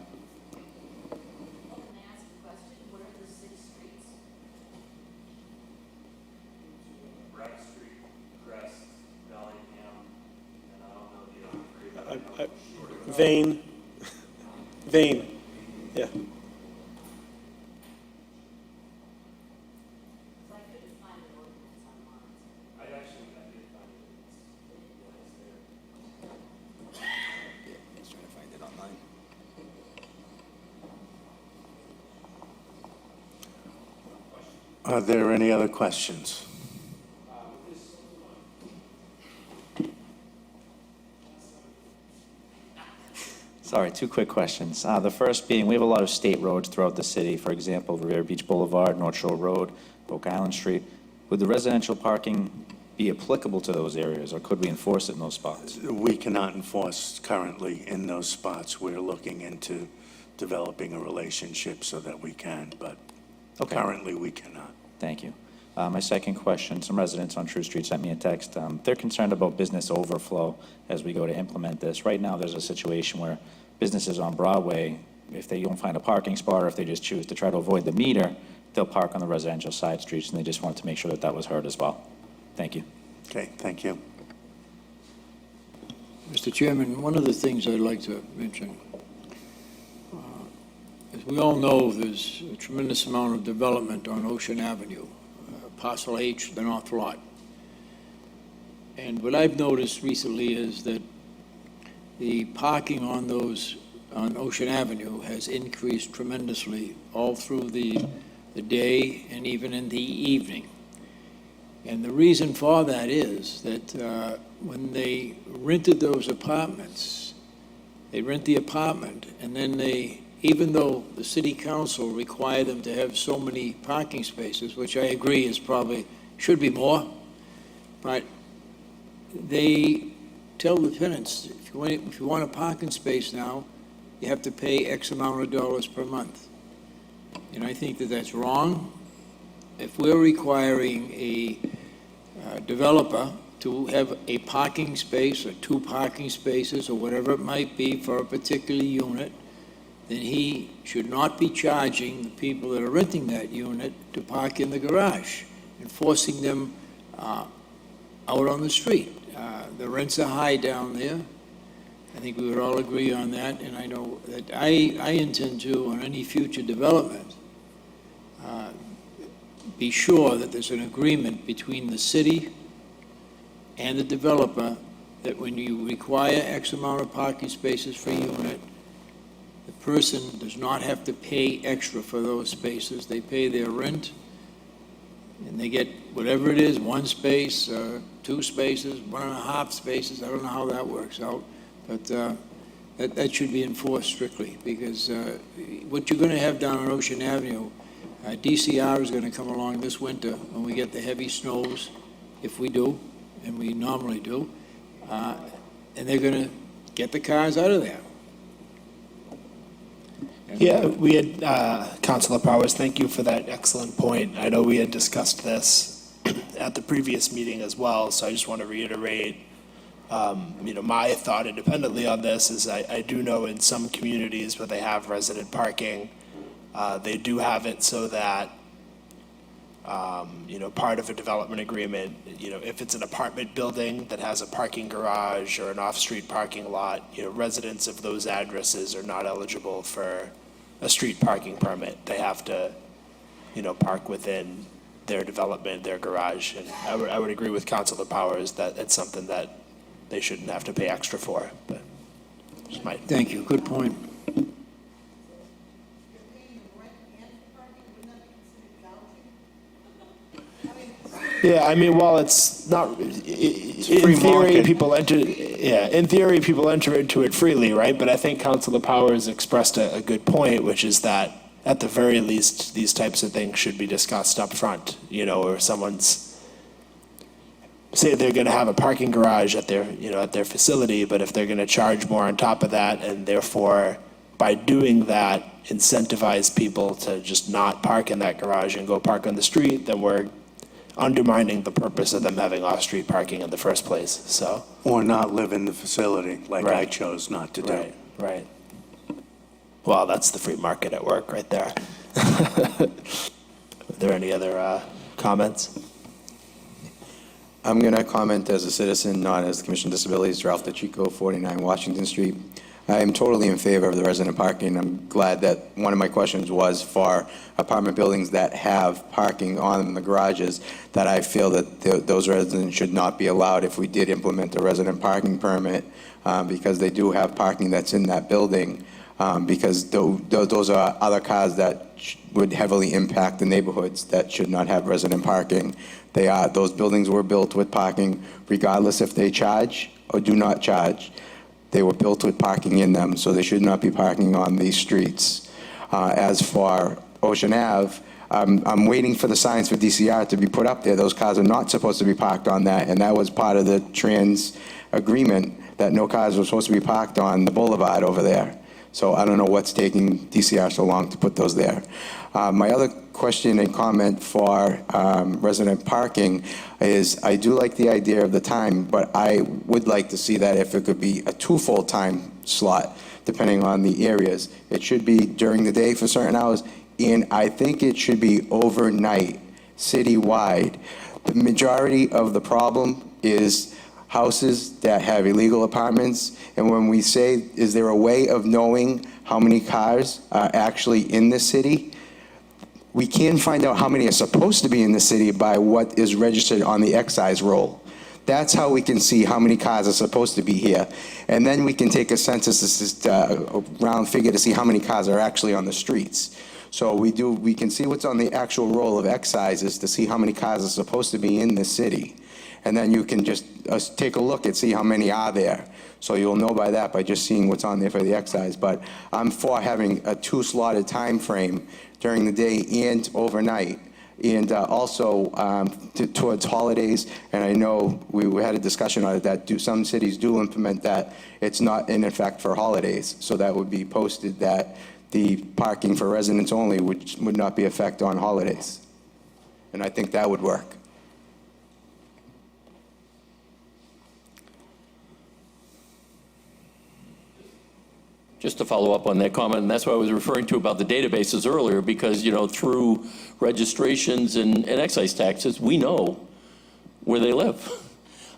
Vane, yeah. Are there any other questions? Sorry, 2 quick questions. The first being, we have a lot of state roads throughout the city, for example, Revere Beach Boulevard, North Shore Road, Oak Island Street. Would the residential parking be applicable to those areas, or could we enforce it in those spots? We cannot enforce currently in those spots. We're looking into developing a relationship so that we can, but Okay. currently we cannot. Thank you. My second question, some residents on True Street sent me a text. They're concerned about business overflow as we go to implement this. Right now, there's a situation where businesses on Broadway, if they don't find a parking spot or if they just choose to try to avoid the meter, they'll park on the residential side streets, and they just wanted to make sure that that was heard as well. Thank you. Okay, thank you. Mr. Chairman, one of the things I'd like to mention, as we all know, there's a tremendous amount of development on Ocean Avenue, Parcel H, the North Lot. And what I've noticed recently is that the parking on Ocean Avenue has increased tremendously all through the day and even in the evening. And the reason for that is that when they rented those apartments, they rent the apartment, and then even though the city council required them to have so many parking spaces, which I agree is probably, should be more, but they tell the tenants, if you want a parking space now, you have to pay X amount of dollars per month. And I think that that's wrong. If we're requiring a developer to have a parking space or 2 parking spaces or whatever it might be for a particular unit, then he should not be charging the people that are renting that unit to park in the garage and forcing them out on the street. The rents are high down there. I think we would all agree on that, and I know that I intend to, on any future development, be sure that there's an agreement between the city and the developer that when you require X amount of parking spaces for a unit, the person does not have to pay extra for those spaces. They pay their rent, and they get whatever it is, 1 space, 2 spaces, 1.5 spaces. I don't know how that works out, but that should be enforced strictly, because what you're going to have down on Ocean Avenue, DCR is going to come along this winter when we get the heavy snows, if we do, and we normally do, and they're going to get the cars out of there. Yeah, we had, Councilor Powers, thank you for that excellent point. I know we had discussed this at the previous meeting as well, so I just want to reiterate, my thought independently on this is I do know in some communities where they have resident parking, they do have it so that, part of a development agreement, if it's an apartment building that has a parking garage or an off-street parking lot, residents of those addresses are not eligible for a street parking permit. They have to, park within their development, their garage. And I would agree with Councilor Powers that it's something that they shouldn't have to pay extra for, but. Just my Thank you, good point. Yeah, I mean, while it's not, in free theory, market. in theory, people enter into it freely, right? But I think Councilor Powers expressed a good point, which is that at the very least, these types of things should be discussed up front, or someone's, say they're gonna have a parking garage at their, at their facility, but if they're gonna charge more on top of that, and therefore, by doing that, incentivize people to just not park in that garage and go park on the street, then we're undermining the purpose of them having off-street parking in the first place, so. Or not live in the facility, like I Right. chose not to do. Right. Well, that's the free market at work right there. Are there any other comments? I'm going to comment as a citizen, not as the Commission on Disabilities, Ralph DeChico, 49 Washington Street. I am totally in favor of the resident parking. I'm glad that one of my questions was for apartment buildings that have parking on the garages, that I feel that those residents should not be allowed if we did implement a resident parking permit, because they do have parking that's in that building, because those are other cars that would heavily impact the neighborhoods that should not have resident parking. Those buildings were built with parking regardless if they charge or do not charge. They were built with parking in them, so they should not be parking on these streets. As for Ocean Ave, I'm waiting for the signs for DCR to be put up there. Those cars are not supposed to be parked on that, and that was part of the trans agreement, that no cars were supposed to be parked on the boulevard over there. So I don't know what's taking DCR so long to put those there. My other question and comment for resident parking is, I do like the idea of the time, but I would like to see that if it could be a two-fold time slot, depending on the areas. It should be during the day for certain hours, and I think it should be overnight, citywide. The majority of the problem is houses that have illegal apartments, and when we say, is there a way of knowing how many cars are actually in the city? We can find out how many are supposed to be in the city by what is registered on the excise roll. That's how we can see how many cars are supposed to be here. And then we can take a census, a round figure, to see how many cars are actually on the streets. So we can see what's on the actual roll of excises to see how many cars are supposed to be in the city. And then you can just take a look and see how many are there. So you'll know by that, by just seeing what's on there for the excise. But I'm for having a two-slotted time frame during the day and overnight. And also towards holidays, and I know we had a discussion on it, that some cities do implement that. It's not in effect for holidays. So that would be posted that the parking for residents only would not be effect on holidays. And I think that would work. Just to follow up on that comment, and that's what I was referring to about the databases earlier, because, through registrations and excise taxes, we know where they live.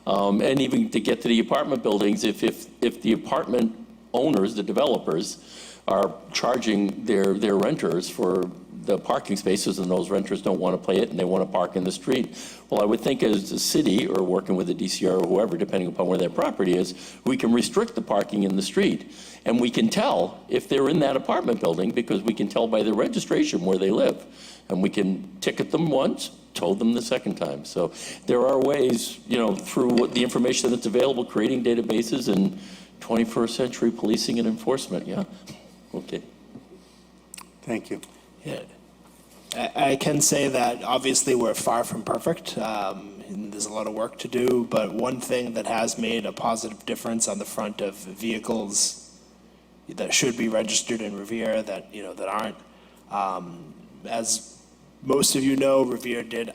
And even to get to the apartment buildings, if the apartment owners, the developers, are charging their renters for the parking spaces, and those renters don't want to pay it and they want to park in the street, well, I would think as a city, or working with the DCR or whoever, depending upon where their property is, we can restrict the parking in the street. And we can tell if they're in that apartment building, because we can tell by their registration where they live. And we can ticket them once, tow them the second time. So there are ways, through the information that's available, creating databases and 21st century policing and enforcement. Yeah, okay. Thank you. Yeah. I can say that obviously we're far from perfect. And there's a lot of work to do, but one thing that has made a positive difference on the front of vehicles that should be registered in Revere that aren't, as most of you know, Revere did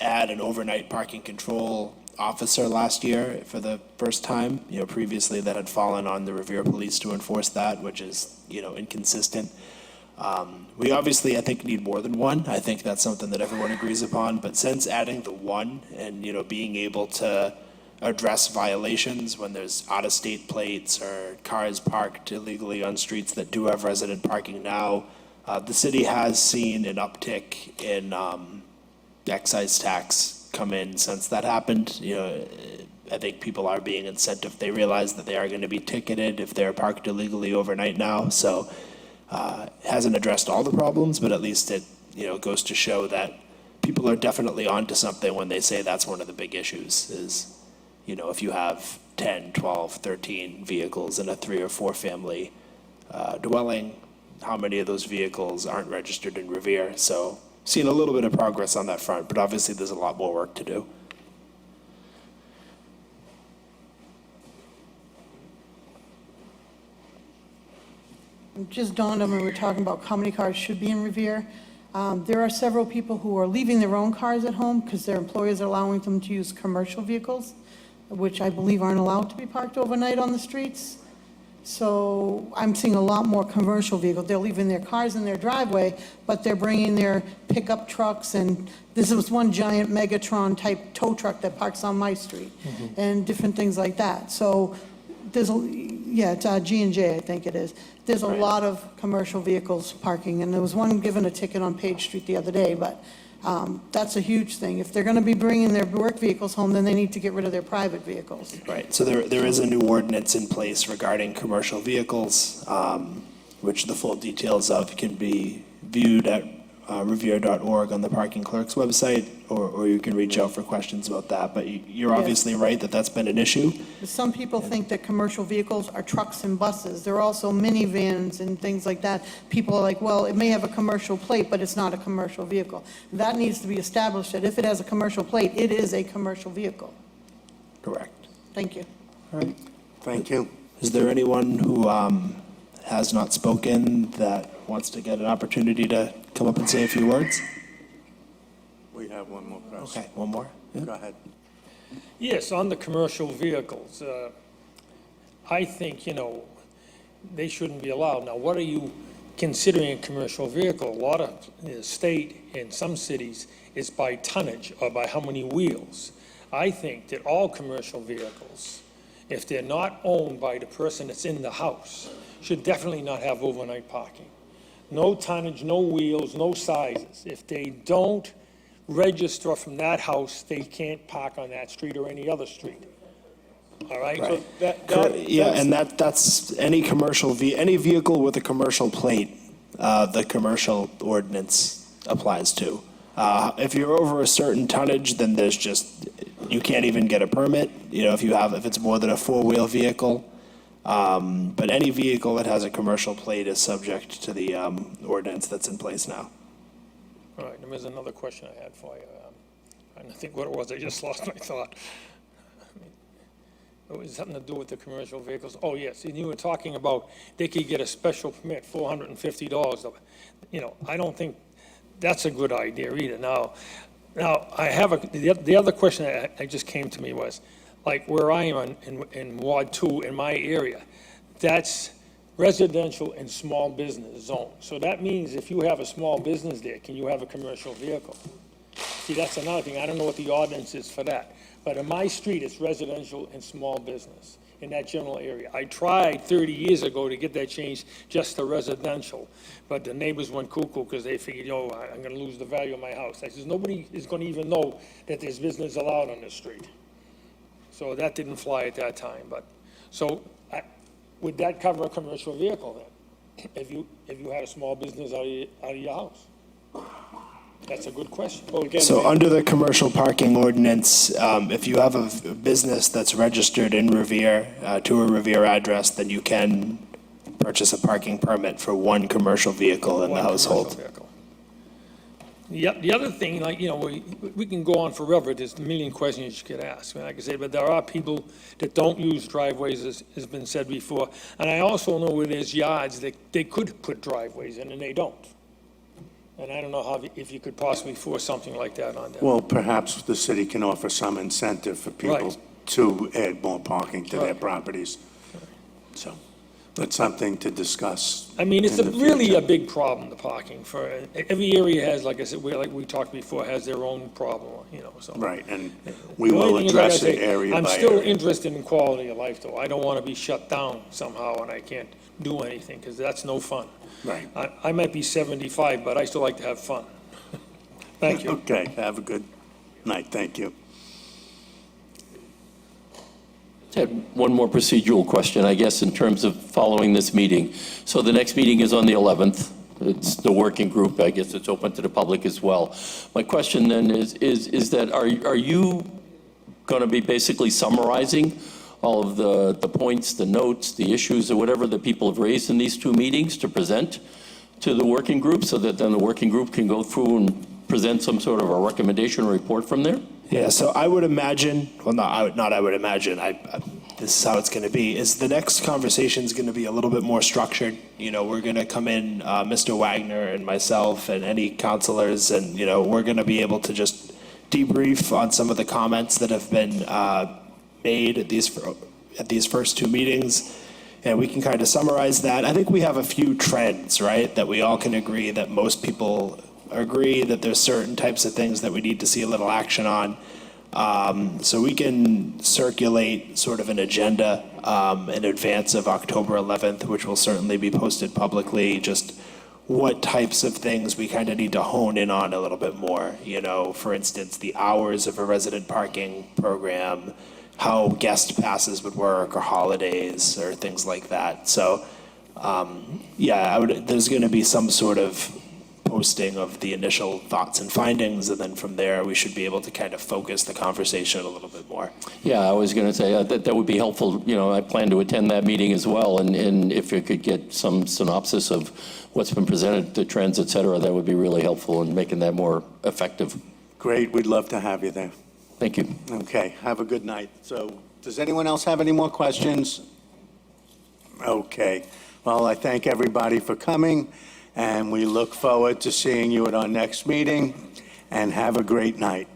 add an overnight parking control officer last year for the first time. Previously that had fallen on the Revere Police to enforce that, which is inconsistent. We obviously, I think, need more than one. I think that's something that everyone agrees upon. But since adding the one and, being able to address violations when there's out-of-state plates or cars parked illegally on streets that do have resident parking now, the city has seen an uptick in excise tax come in since that happened. I think people are being incentive. They realize that they are going to be ticketed if they're parked illegally overnight now. So it hasn't addressed all the problems, but at least it, goes to show that people are definitely onto something when they say that's one of the big issues is, if you have 10, 12, 13 vehicles in a 3 or 4 family dwelling, how many of those vehicles aren't registered in Revere? So seeing a little bit of progress on that front, but obviously there's a lot more work to do. It just dawned on me, we were talking about how many cars should be in Revere. There are several people who are leaving their own cars at home because their employers are allowing them to use commercial vehicles, which I believe aren't allowed to be parked overnight on the streets. So I'm seeing a lot more commercial vehicles. They're leaving their cars in their driveway, but they're bringing their pickup trucks, and this was one giant Megatron-type tow truck that parks on my street, and different things like that. So there's, it's G&J, I think it is. There's a lot of commercial vehicles parking, and there was one given a ticket on Page Street the other day, but that's a huge thing. If they're going to be bringing their work vehicles home, then they need to get rid of their private vehicles. Right, so there is a new ordinance in place regarding commercial vehicles, which the full details of can be viewed at revere.org on the parking clerk's website, or you can reach out for questions about that. But you're obviously right that that's been an issue. Some people think that commercial vehicles are trucks and buses. There are also minivans and things like that. People are like, well, it may have a commercial plate, but it's not a commercial vehicle. That needs to be established, that if it has a commercial plate, it is a commercial vehicle. Correct. Thank you. All right. Thank you. Is there anyone who has not spoken that wants to get an opportunity to come up and say a few words? We have one more person. Okay, one more? Yeah. Go ahead. Yes, on the commercial vehicles, I think, they shouldn't be allowed. Now, what are you considering a commercial vehicle? A lot of the state in some cities is by tonnage or by how many wheels. I think that all commercial vehicles, if they're not owned by the person that's in the house, should definitely not have overnight parking. No tonnage, no wheels, no sizes. If they don't register from that house, they can't park on that street or any other street. All right? Right. That- And that's any any vehicle with a commercial plate, the commercial ordinance applies to. If you're over a certain tonnage, then you can't even get a permit, if it's more than a 4-wheel vehicle. But any vehicle that has a commercial plate is subject to the ordinance that's in place now. All right, there was another question I had for you. I don't think what it was, I just lost my thought. It was something to do with the commercial vehicles. Oh, yes, and you were talking about they could get a special permit, $450. I don't think that's a good idea either. Now I have the other question that just came to me was, like where I am in Ward 2 in my area, that's residential and small business zone. So that means if you have a small business there, can you have a commercial vehicle? See, that's another thing. I don't know what the ordinance is for that. But in my street, it's residential and small business in that general area. I tried 30 years ago to get that changed just to residential, but the neighbors went cuckoo because they figured, I'm going to lose the value of my house. I says, nobody is going to even know that there's business allowed on the street. So that didn't fly at that time. But so would that cover a commercial vehicle then, if you had a small business out of your house? That's a good question. Well, again, So under the commercial parking ordinance, if you have a business that's registered in Revere, to a Revere address, then you can purchase a parking permit for one commercial vehicle in the One household. commercial vehicle. The other thing, we can go on forever, there's a million questions you could ask, like I said, but there are people that don't use driveways, as has been said before. And I also know where there's yards that they could put driveways in and they don't. And I don't know if you could possibly force something like that on them. Well, perhaps the city can offer some incentive for people Right. to add more parking to their Right. properties. So that's something to discuss. I mean, it's in the really future. a big problem, the parking. For every area has, like I said, like we talked before, has their own problem, so. Right, and we The only will thing is, like I address it say, area I'm by still area. interested in quality of life, though. I don't want to be shut down somehow and I can't do anything, because that's no fun. Right. I might be 75, but I still like to have fun. Thank you. Okay, have a good night, thank you. Had one more procedural question, I guess, in terms of following this meeting. So the next meeting is on the 11th. It's the working group. I guess it's open to the public as well. My question then is that are you going to be basically summarizing all of the points, the notes, the issues, or whatever that people have raised in these two meetings to present to the working group so that then the working group can go through and present some sort of a recommendation or report from there? Yeah, so I would imagine, well, not I would imagine, this is how it's going to be, is the next conversation is going to be a little bit more structured. You know, we're going to come in, Mr. Wagner and myself and any counselors, and, you know, we're going to be able to just debrief on some of the comments that have been made at these first two meetings, and we can kind of summarize that. I think we have a few trends, right, that we all can agree that most people agree that there's certain types of things that we need to see a little action on. So we can circulate sort of an agenda in advance of October 11th, which will certainly be posted publicly, just what types of things we kind of need to hone in on a little bit more. You know, for instance, the hours of a resident parking program, how guest passes would work, or holidays, or things like that. So, there's going to be some sort of posting of the initial thoughts and findings, and then from there, we should be able to kind of focus the conversation a little bit more. Yeah, I was going to say that would be helpful. You know, I plan to attend that meeting as well, and if you could get some synopsis of what's been presented, the trends, et cetera, that would be really helpful in making that more effective. Great, we'd love to have you there. Thank you. Okay, have a good night. So, does anyone else have any more questions? Okay, well, I thank everybody for coming, and we look forward to seeing you at our next meeting, and have a great night.